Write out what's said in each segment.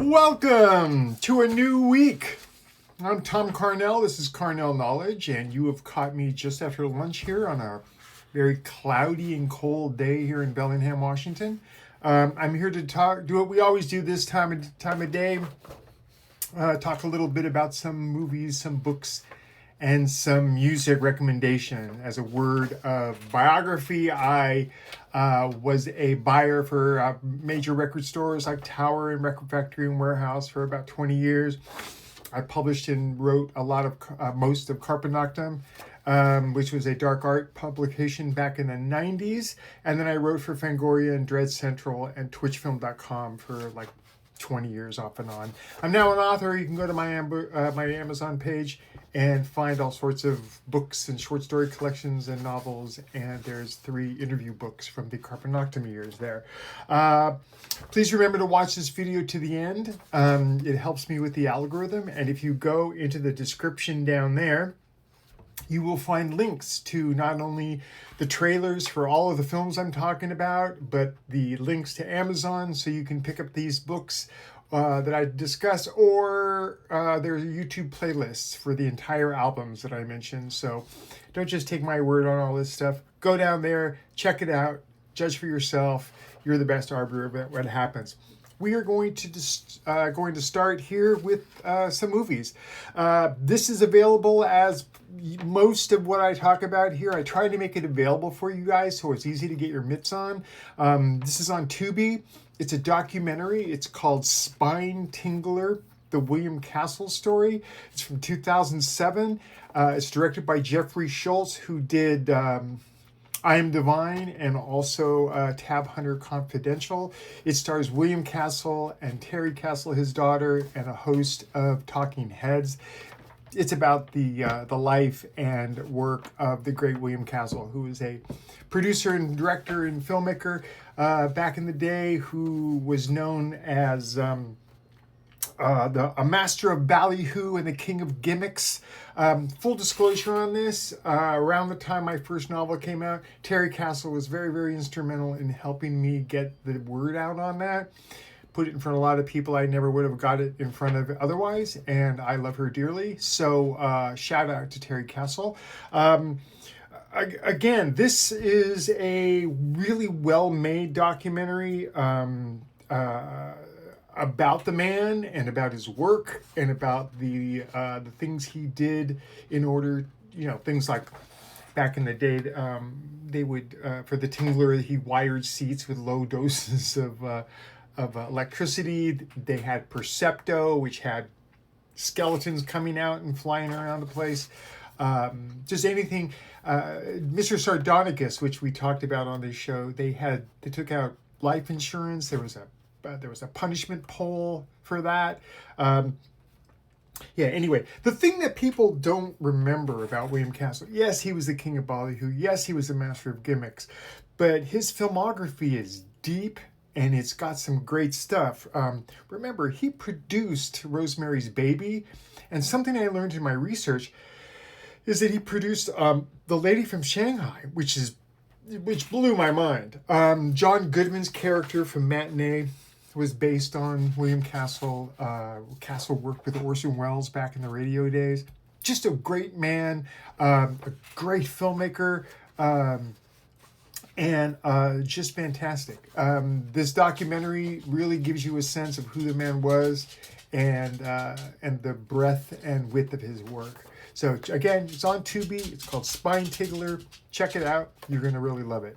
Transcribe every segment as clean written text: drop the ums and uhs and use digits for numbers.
Welcome to a new week. I'm Tom Carnell. This is Carnell Knowledge, and you have caught me just after lunch here on a very cloudy and cold day here in Bellingham, Washington. I'm here to do what we always do this time of day. Talk a little bit about some movies, some books, and some music recommendation. As a word of biography, I was a buyer for major record stores like Tower and Record Factory and Warehouse for about 20 years. I published and wrote a lot of most of Carpe Noctem, which was a dark art publication back in the 90s. And then I wrote for Fangoria and Dread Central and TwitchFilm.com for like 20 years off and on. I'm now an author. You can go to my Amazon page and find all sorts of books and short story collections and novels. And there's 3 interview books from the Carpe Noctem years there. Please remember to watch this video to the end. It helps me with the algorithm. And if you go into the description down there, you will find links to not only the trailers for all of the films I'm talking about, but the links to Amazon so you can pick up these books that I discuss, or there are YouTube playlists for the entire albums that I mentioned. So don't just take my word on all this stuff. Go down there, check it out, judge for yourself. You're the best arbiter of what happens. We are going to start here with some movies. This is available as most of what I talk about here. I try to make it available for you guys so it's easy to get your mitts on. This is on Tubi. It's a documentary. It's called Spine Tingler, the William Castle story. It's from 2007. It's directed by Jeffrey Schultz, who did I Am Divine and also Tab Hunter Confidential. It stars William Castle and Terry Castle, his daughter, and a host of talking heads. It's about the life and work of the great William Castle, who is a producer and director and filmmaker back in the day, who was known as a master of ballyhoo and the king of gimmicks. Full disclosure on this, around the time my first novel came out, Terry Castle was very, very instrumental in helping me get the word out on that. Put it in front of a lot of people I never would have got it in front of otherwise, and I love her dearly. So shout out to Terry Castle. Again, this is a really well-made documentary about the man and about his work and about the things he did in order, things like back in the day, they would, for the Tingler, he wired seats with low doses of electricity. They had Percepto, which had skeletons coming out and flying around the place. Just anything. Mr. Sardonicus, which we talked about on this show, they took out life insurance. There was a punishment pole for that. Anyway, the thing that people don't remember about William Castle, yes, he was the king of ballyhoo. Yes, he was the master of gimmicks. But his filmography is deep, and it's got some great stuff. Remember, he produced Rosemary's Baby. And something I learned in my research is that he produced The Lady from Shanghai, which blew my mind. John Goodman's character from Matinee was based on William Castle. Castle worked with Orson Welles back in the radio days. Just a great man, a great filmmaker, and just fantastic. This documentary really gives you a sense of who the man was and the breadth and width of his work. So again, it's on Tubi. It's called Spine Tingler. Check it out. You're going to really love it.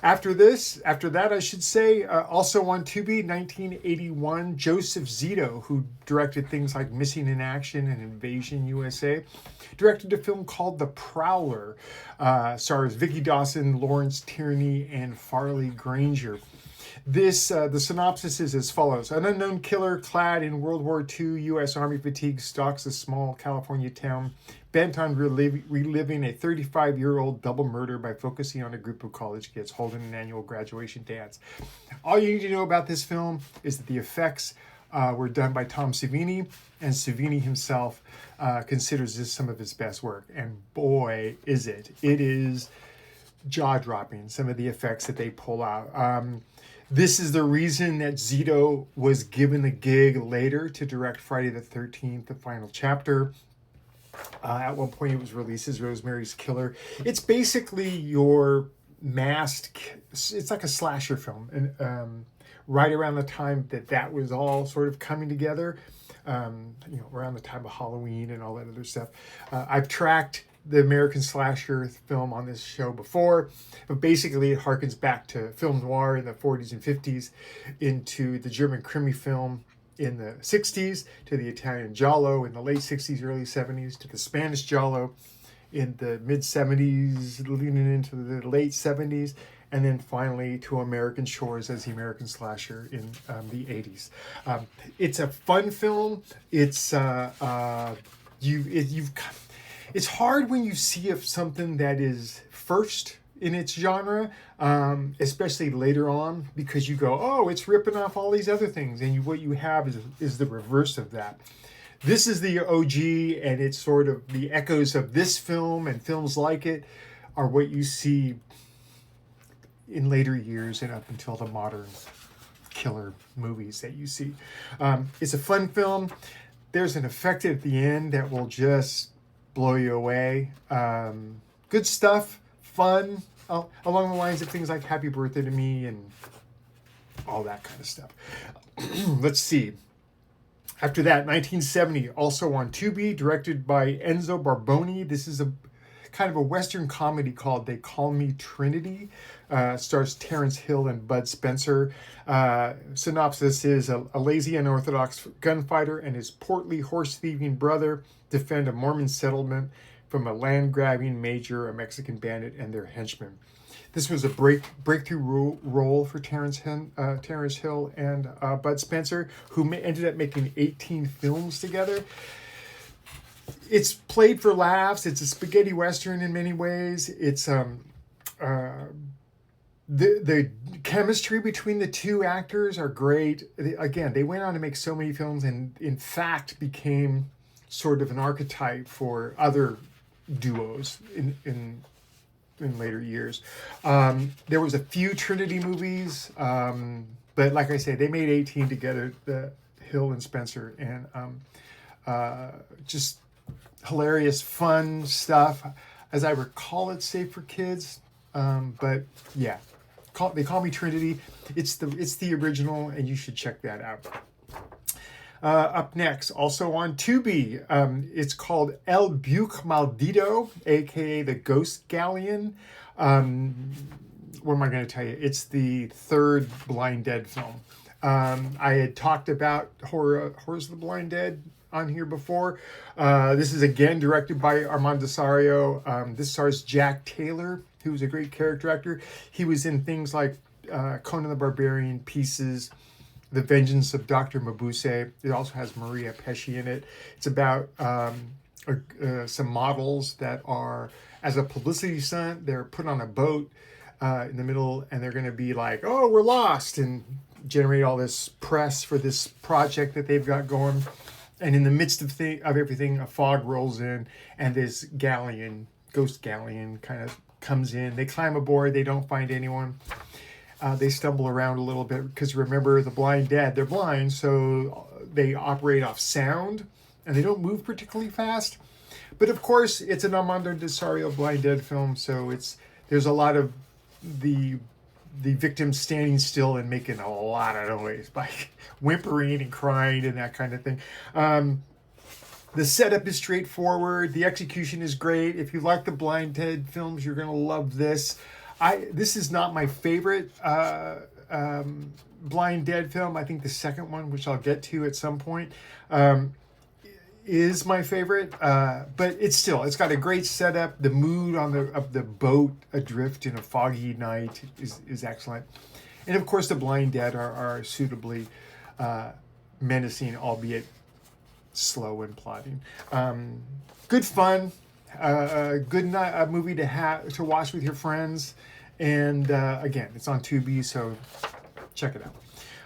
After that, I should say, also on Tubi, 1981, Joseph Zito, who directed things like Missing in Action and Invasion USA, directed a film called The Prowler. Stars Vicki Dawson, Lawrence Tierney, and Farley Granger. This, the synopsis is as follows. An unknown killer clad in World War II U.S. Army fatigue stalks a small California town, bent on reliving a 35-year-old double murder by focusing on a group of college kids holding an annual graduation dance. All you need to know about this film is that the effects were done by Tom Savini, and Savini himself considers this some of his best work. And boy, is it. It is jaw-dropping, some of the effects that they pull out. This is the reason that Zito was given the gig later to direct Friday the 13th, the final chapter. At one point, it was released as Rosemary's Killer. It's basically your masked. It's like a slasher film, and right around the time that was all sort of coming together, around the time of Halloween and all that other stuff. I've tracked the American slasher film on this show before, but basically it harkens back to film noir in the 40s and 50s, into the German krimi film in the 60s, to the Italian giallo in the late 60s, early 70s, to the Spanish giallo in the mid 70s, leading into the late 70s, and then finally to American shores as the American slasher in the 80s. It's a fun film. It's it's hard when you see something that is first in its genre, especially later on, because you go, oh, it's ripping off all these other things, and what you have is the reverse of that. This is the OG, and it's sort of the echoes of this film and films like it are what you see in later years and up until the modern killer movies that you see. It's a fun film. There's an effect at the end that will just blow you away. Good stuff, fun, along the lines of things like Happy Birthday to Me and all that kind of stuff. Let's see. After that, 1970, also on Tubi, directed by Enzo Barboni. This is a kind of a Western comedy called They Call Me Trinity. Stars Terrence Hill and Bud Spencer. Synopsis is a lazy, unorthodox gunfighter and his portly, horse-thieving brother defend a Mormon settlement from a land-grabbing major, a Mexican bandit, and their henchmen. This was a breakthrough role for Terrence Hill and Bud Spencer, who ended up making 18 films together. It's played for laughs. It's a spaghetti western in many ways. It's the chemistry between the two actors are great. They went on to make so many films, and in fact became sort of an archetype for other duos in later years. There was a few Trinity movies, but like I say, they made 18 together, the Hill and Spencer, and just hilarious, fun stuff. As I recall, it's safe for kids, but yeah, They Call Me Trinity. It's the original, and you should check that out. Up next, also on Tubi, it's called El BUQUE Maldito, aka the Ghost Galleon. What am I going to tell you? It's the third Blind Dead film. I had talked about Horrors of the Blind Dead on here before. This is again directed by Armando Dasario. This stars Jack Taylor, who was a great character actor. He was in things like Conan the Barbarian, Pieces, The Vengeance of Dr. Mabuse. It also has Maria Pesci in it. It's about some models that are, as a publicity stunt, they're put on a boat in the middle, and they're going to be like, oh, we're lost, and generate all this press for this project that they've got going. And in the midst of everything, a fog rolls in, and this galleon, ghost galleon, kind of comes in. They climb aboard. They don't find anyone. They stumble around a little bit because, remember, the Blind Dead, they're blind, so they operate off sound, and they don't move particularly fast. But of course, it's an Armando Dasario Blind Dead film, so there's a lot of the victims standing still and making a lot of noise by whimpering and crying and that kind of thing. The setup is straightforward. The execution is great. If you like the Blind Dead films, you're going to love this. This is not my favorite Blind Dead film. I think the second one, which I'll get to at some point, is my favorite. But it's got a great setup. The mood of the boat adrift in a foggy night is excellent. And of course, the Blind Dead are suitably menacing, albeit slow and plodding. Good fun. A good movie to watch with your friends, and again, it's on Tubi, so check it out.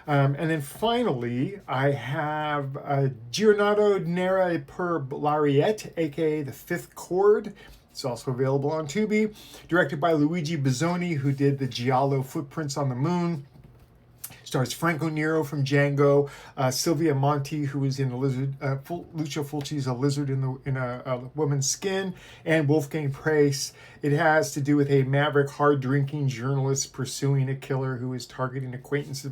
And then finally, I have Giornata NERA per Lariette, aka The Fifth Chord. It's also available on Tubi. Directed by Luigi Bazzoni, who did the Giallo Footprints on the Moon. Stars Franco Nero from Django, Sylvia Monti, who is in a lizard, Lucio Fulci's a lizard in a woman's skin, and Wolfgang Preis. It has to do with a maverick, hard-drinking journalist pursuing a killer who is targeting acquaintances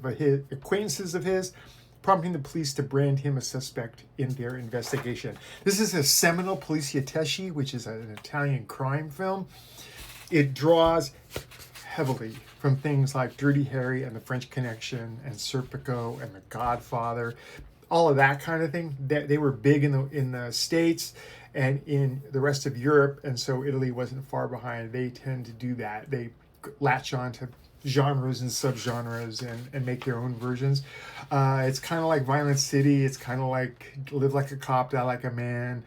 of his, prompting the police to brand him a suspect in their investigation. This is a seminal Poliziotteschi, which is an Italian crime film. It draws heavily from things like Dirty Harry and The French Connection and Serpico and The Godfather, all of that kind of thing. They were big in the States and in the rest of Europe, and so Italy wasn't far behind. They tend to do that. They latch on to genres and subgenres and make their own versions. It's kind of like Violent City. It's kind of like Live Like a Cop, Die Like a Man.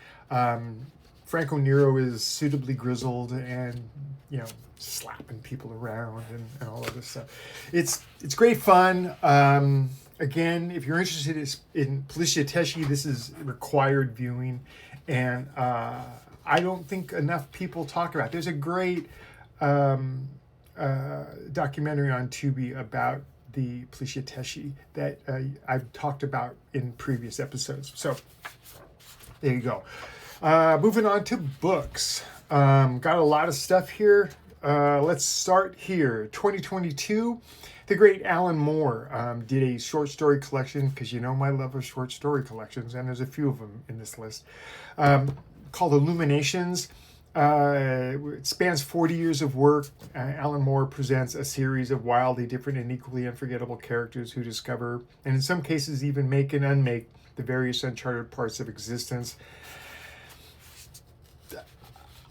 Franco Nero is suitably grizzled and, you know, slapping people around and all of this stuff. It's great fun. Again, if you're interested in Poliziotteschi, this is required viewing, and I don't think enough people talk about it. There's a great documentary on Tubi about the Poliziotteschi that I've talked about in previous episodes. So there you go. Moving on to books. Got a lot of stuff here. Let's start here. 2022, the great Alan Moore did a short story collection, because you know my love of short story collections, and there's a few of them in this list, called Illuminations. It spans 40 years of work. Alan Moore presents a series of wildly different and equally unforgettable characters who discover, and in some cases even make and unmake, the various uncharted parts of existence.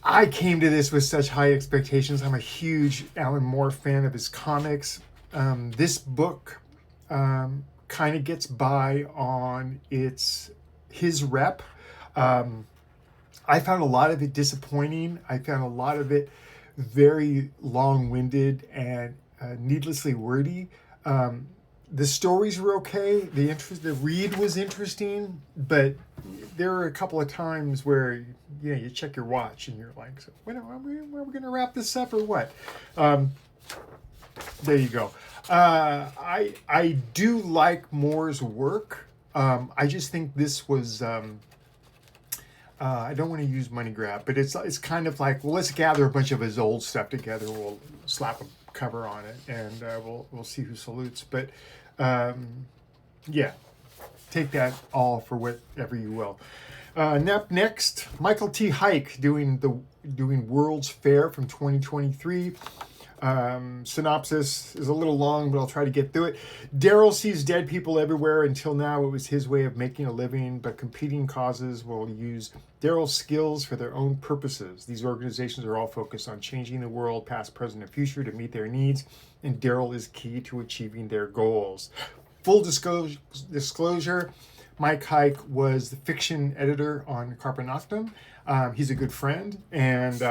I came to this with such high expectations. I'm a huge Alan Moore fan of his comics. This book kind of gets by on his rep. I found a lot of it disappointing. I found a lot of it very long-winded and needlessly wordy. The stories were okay. The read was interesting, but there were a couple of times where you check your watch and you're like, so when are we going to wrap this up or what? There you go. I do like Moore's work. I just think this was. I don't want to use money grab, but it's kind of like, well, let's gather a bunch of his old stuff together. We'll slap a cover on it, and we'll see who salutes. But yeah, take that all for whatever you will. Next, Michael T. Huyck doing World's Fair from 2023. Synopsis is a little long, but I'll try to get through it. Daryl sees dead people everywhere. Until now, it was his way of making a living, but competing causes will use Daryl's skills for their own purposes. These organizations are all focused on changing the world, past, present, and future, to meet their needs, and Daryl is key to achieving their goals. Full disclosure, Mike Huyck was the fiction editor on Carpe Noctem. He's a good friend, and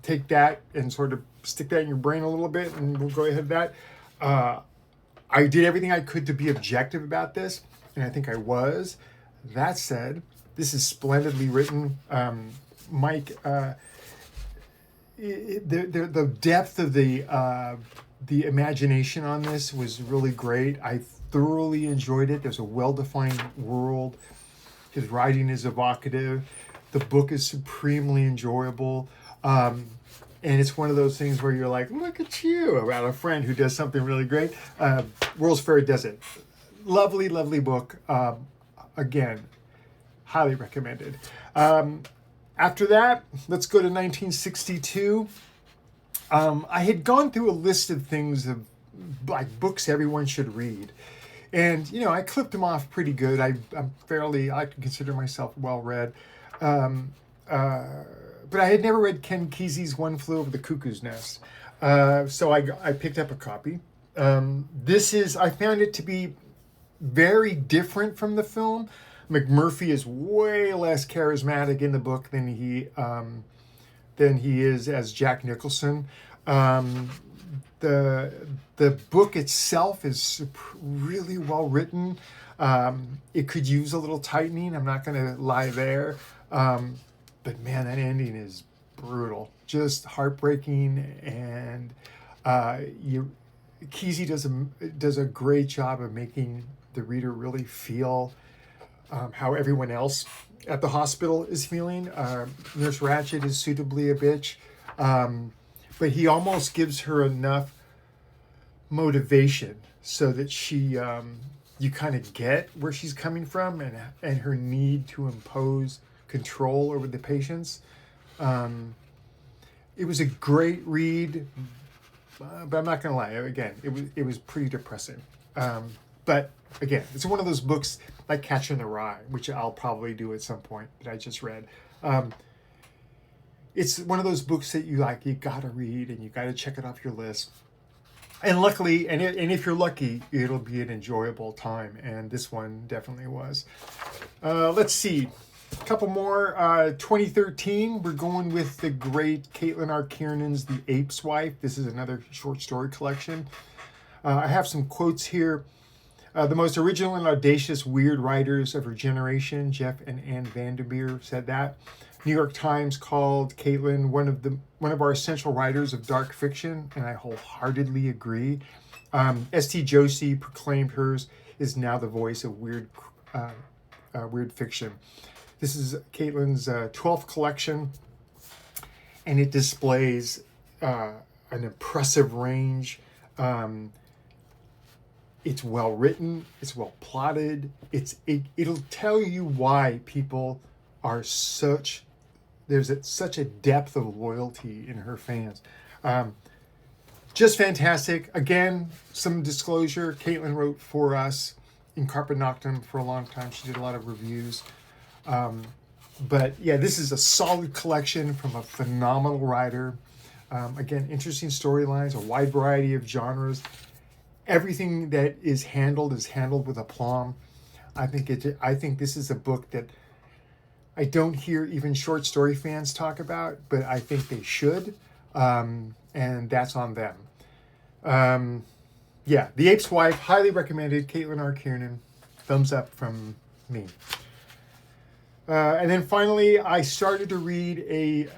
take that and sort of stick that in your brain a little bit, and we'll go ahead with that. I did everything I could to be objective about this, and I think I was. That said, this is splendidly written. Mike, the depth of the imagination on this was really great. I thoroughly enjoyed it. There's a well-defined world. His writing is evocative. The book is supremely enjoyable. And it's one of those things where you're like, look at you, about a friend who does something really great. World's Fair does it. Lovely, lovely book. Again, highly recommended. After that, let's go to 1962. I had gone through a list of things of like books everyone should read. And, I clipped them off pretty good. I like to consider myself well-read. But I had never read Ken Kesey's One Flew Over the Cuckoo's Nest. So I picked up a copy. I found it to be very different from the film. McMurphy is way less charismatic in the book than he is as Jack Nicholson. The book itself is really well written. It could use a little tightening. I'm not going to lie there. But man, that ending is brutal, just heartbreaking, and Kesey does a great job of making the reader really feel how everyone else at the hospital is feeling. Nurse Ratched is suitably a bitch, but he almost gives her enough motivation so that she you kind of get where she's coming from and her need to impose control over the patients. It was a great read, but I'm not gonna lie. Again, it was pretty depressing. But again, it's one of those books like Catcher in the Rye, which I'll probably do at some point that I just read. It's one of those books that you gotta read and you gotta check it off your list. And luckily, and if you're lucky, it'll be an enjoyable time. And this one definitely was. Let's see. A couple more. 2013, we're going with the great Caitlin R. Kiernan's The Ape's Wife. This is another short story collection. I have some quotes here. The most original and audacious weird writers of her generation, Jeff and Ann Vandermeer, said that. New York Times called Caitlin one of our essential writers of dark fiction, and I wholeheartedly agree. St. Josie proclaimed hers is now the voice of weird fiction. This is Caitlin's 12th collection, and it displays an impressive range. It's well written, it's well plotted. It'll tell you why people are such a depth of loyalty in her fans. Just fantastic. Again, some disclosure, Caitlin wrote for us in Carpe Noctem for a long time. She did a lot of reviews. But yeah, this is a solid collection from a phenomenal writer. Again, interesting storylines, a wide variety of genres. Everything that is handled with aplomb. I think this is a book that I don't hear even short story fans talk about, but I think they should, and that's on them. Yeah, The Ape's Wife, highly recommended. Caitlin R. Kiernan, thumbs up from me. And then finally, I started to read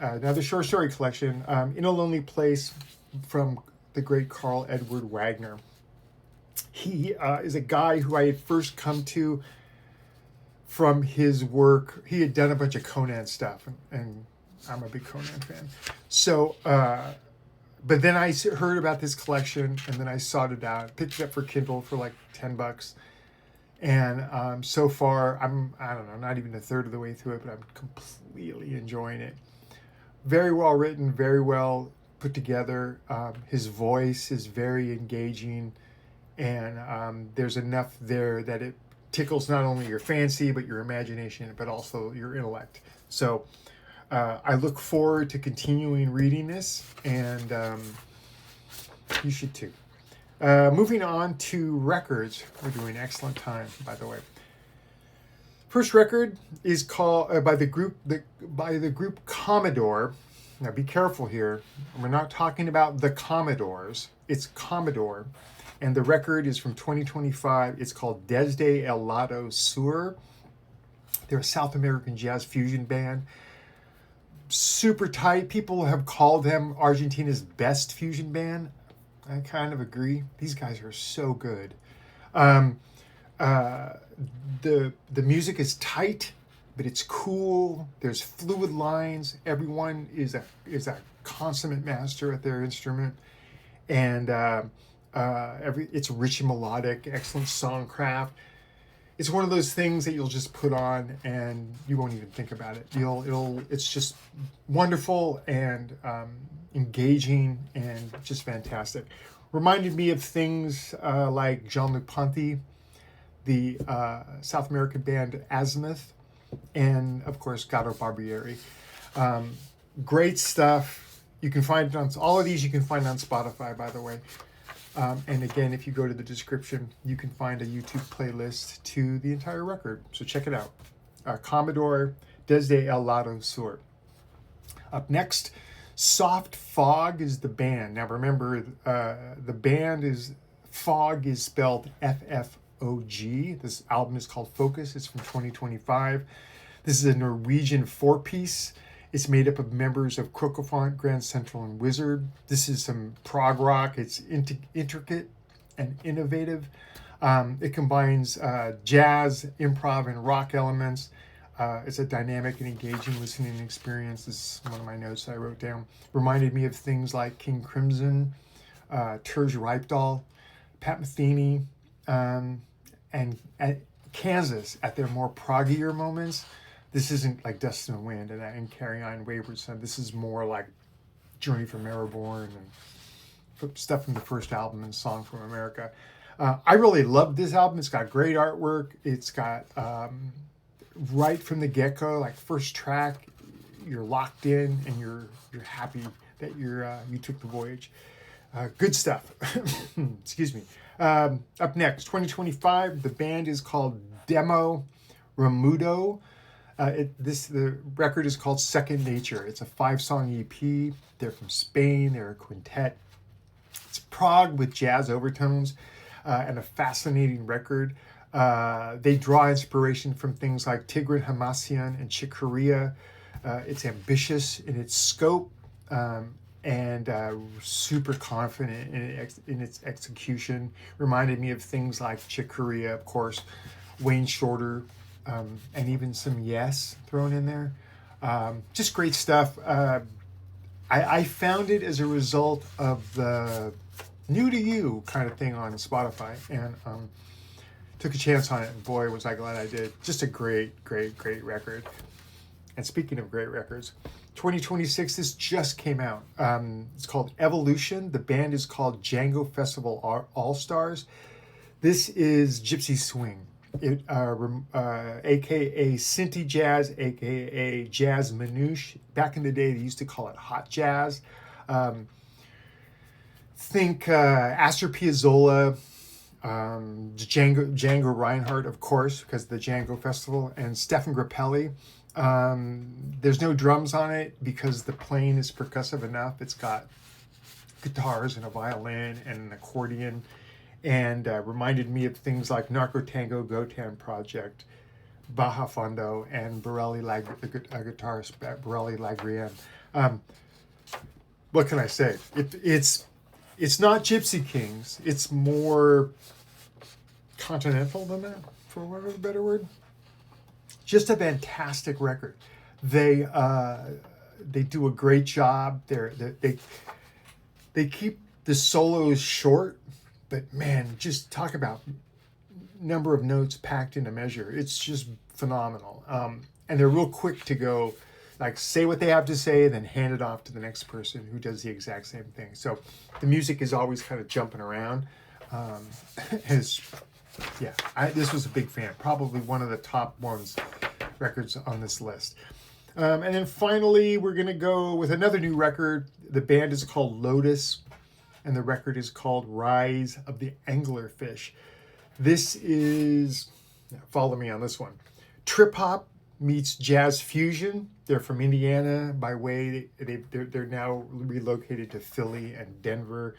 another short story collection, In a Lonely Place, from the great Karl Edward Wagner. He is a guy who I had first come to from his work. He had done a bunch of Conan stuff, and I'm a big Conan fan. So, but then I heard about this collection, and then I sought it out, picked it up for Kindle for like $10. And so far, I don't know, not even a third of the way through it, but I'm completely enjoying it. Very well written, very well put together. His voice is very engaging, and there's enough there that it tickles not only your fancy, but your imagination, but also your intellect. So I look forward to continuing reading this, and you should too. Moving on to records. We're doing excellent time, by the way. First record is called by the group Commodore. Now be careful here. We're not talking about the Commodores. It's Commodore. And the record is from 2025. It's called Desde El Lado Sur. They're a South American jazz fusion band. Super tight. People have called them Argentina's best fusion band. I kind of agree. These guys are so good. The music is tight, but it's cool. There's fluid lines. Everyone is a consummate master at their instrument, and it's rich and melodic. Excellent songcraft. It's one of those things that you'll just put on and you won't even think about it. It's just wonderful and engaging and just fantastic. Reminded me of things like Jean-Luc Ponty, the South American band Azimuth, and of course Gato Barbieri. Great stuff. You can find it on all of these. You can find on Spotify, by the way. And again, if you go to the description, you can find a YouTube playlist to the entire record. So check it out. Commodore, Desde El Lado Sur. Up next, Soft Ffog is the band. Now remember, the band is, Ffog is spelled F-F-O-G. This album is called Focus. It's from 2025. This is a Norwegian four-piece. It's made up of members of Crocofont, Grand Central, and Wizard. This is some prog rock. It's intricate and innovative. It combines jazz, improv, and rock elements. It's a dynamic and engaging listening experience. This is one of my notes I wrote down. Reminded me of things like King Crimson, Terj Reipdahl, Pat Metheny, and Kansas at their more proggier moments. This isn't like Dust in the Wind and Carry On Wayward Son. This is more like Journey from Airborne and stuff from the first album and Song from America. I really loved this album. It's got great artwork. It's got, right from the get-go, like first track, you're locked in and you're happy that you took the voyage. Good stuff. Excuse me. Up next, 2025, the band is called Demo Rumudo. The record is called Second Nature. It's a 5-song EP. They're from Spain. They're a quintet. It's prog with jazz overtones and a fascinating record. They draw inspiration from things like Tigran Hamasyan and Chick Corea. It's ambitious in its scope and super confident in its execution. Reminded me of things like Chick Corea, of course, Wayne Shorter, and even some Yes thrown in there. Just great stuff. I found it as a result of the new to you kind of thing on Spotify, and took a chance on it, and boy, was I glad I did. Just a great record. And speaking of great records, 2026, this just came out. It's called Evolution. The band is called Django Festival Allstars. This is Gypsy Swing, aka Synthie Jazz, aka Jazz Manouche. Back in the day, they used to call it hot jazz. Think Astor Piazzolla, Django Reinhardt, of course, because of the Django Festival, and Stefan Grappelli. There's no drums on it because the playing is percussive enough. It's got guitars and a violin and an accordion, and reminded me of things like Narco Tango Gotan Project, Baja Fondo, and Borelli guitarist Borelli Lagrien. What can I say? It's not Gypsy Kings. It's more continental than that, for want of a better word. Just a fantastic record. They do a great job. They keep the solos short, but man, just talk about number of notes packed in a measure. It's just phenomenal. And they're real quick to go, like say what they have to say, and then hand it off to the next person who does the exact same thing. So the music is always kind of jumping around. This was a big fan. Probably one of the top records on this list. And then finally, we're going to go with another new record. The band is called Lotus, and the record is called Rise of the Anglerfish. This is, follow me on this one, trip hop meets jazz fusion. They're from Indiana by way. They're now relocated to Philly and Denver.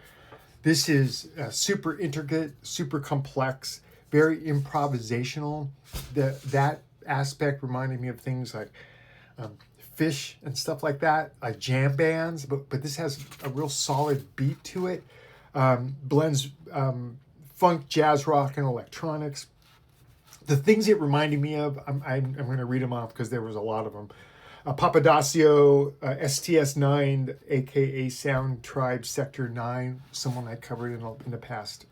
This is super intricate, super complex, very improvisational. That aspect reminded me of things like Fish and stuff like that, like jam bands. But this has a real solid beat to it. Blends funk, jazz rock, and electronics. The things it reminded me of, I'm going to read them off because there was a lot of them. Papadasio, STS9, aka Sound Tribe Sector 9, someone I covered in the past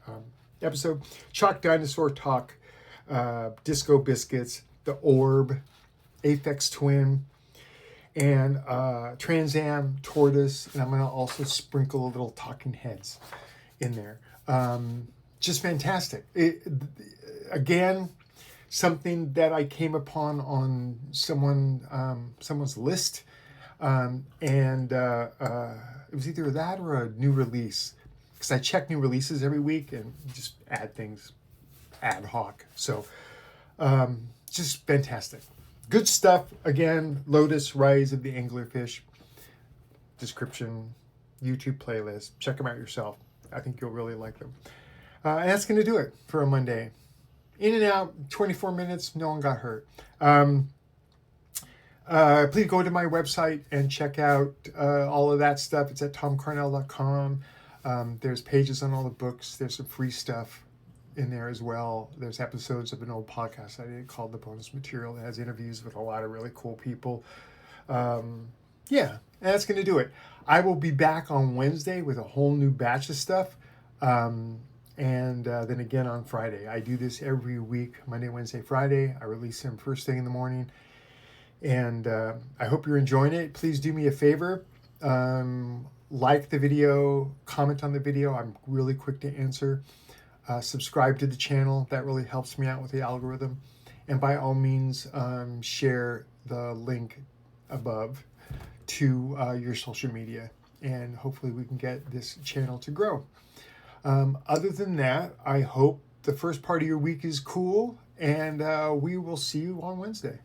episode. Chalk Dinosaur Talk, Disco Biscuits, The Orb, Aphex Twin, and Trans Am, Tortoise, and I'm going to also sprinkle a little Talking Heads in there. Just fantastic. Again, something that I came upon on someone's list, and it was either that or a new release, because I check new releases every week and just add things ad hoc. So just fantastic. Good stuff. Again, Lotus, Rise of the Anglerfish. Description, YouTube playlist. Check them out yourself. I think you'll really like them. And that's going to do it for a Monday. In and out, 24 minutes, no one got hurt. Please go to my website and check out all of that stuff. It's at tomcarnell.com. There's pages on all the books. There's some free stuff in there as well. There's episodes of an old podcast I did called The Bonus Material that has interviews with a lot of really cool people. Yeah, that's going to do it. I will be back on Wednesday with a whole new batch of stuff. And then again on Friday. I do this every week, Monday, Wednesday, Friday. I release them first thing in the morning. And I hope you're enjoying it. Please do me a favor. Like the video, comment on the video. I'm really quick to answer. Subscribe to the channel. That really helps me out with the algorithm. And by all means, share the link above to your social media. And hopefully we can get this channel to grow. Other than that, I hope the first part of your week is cool. And we will see you on Wednesday.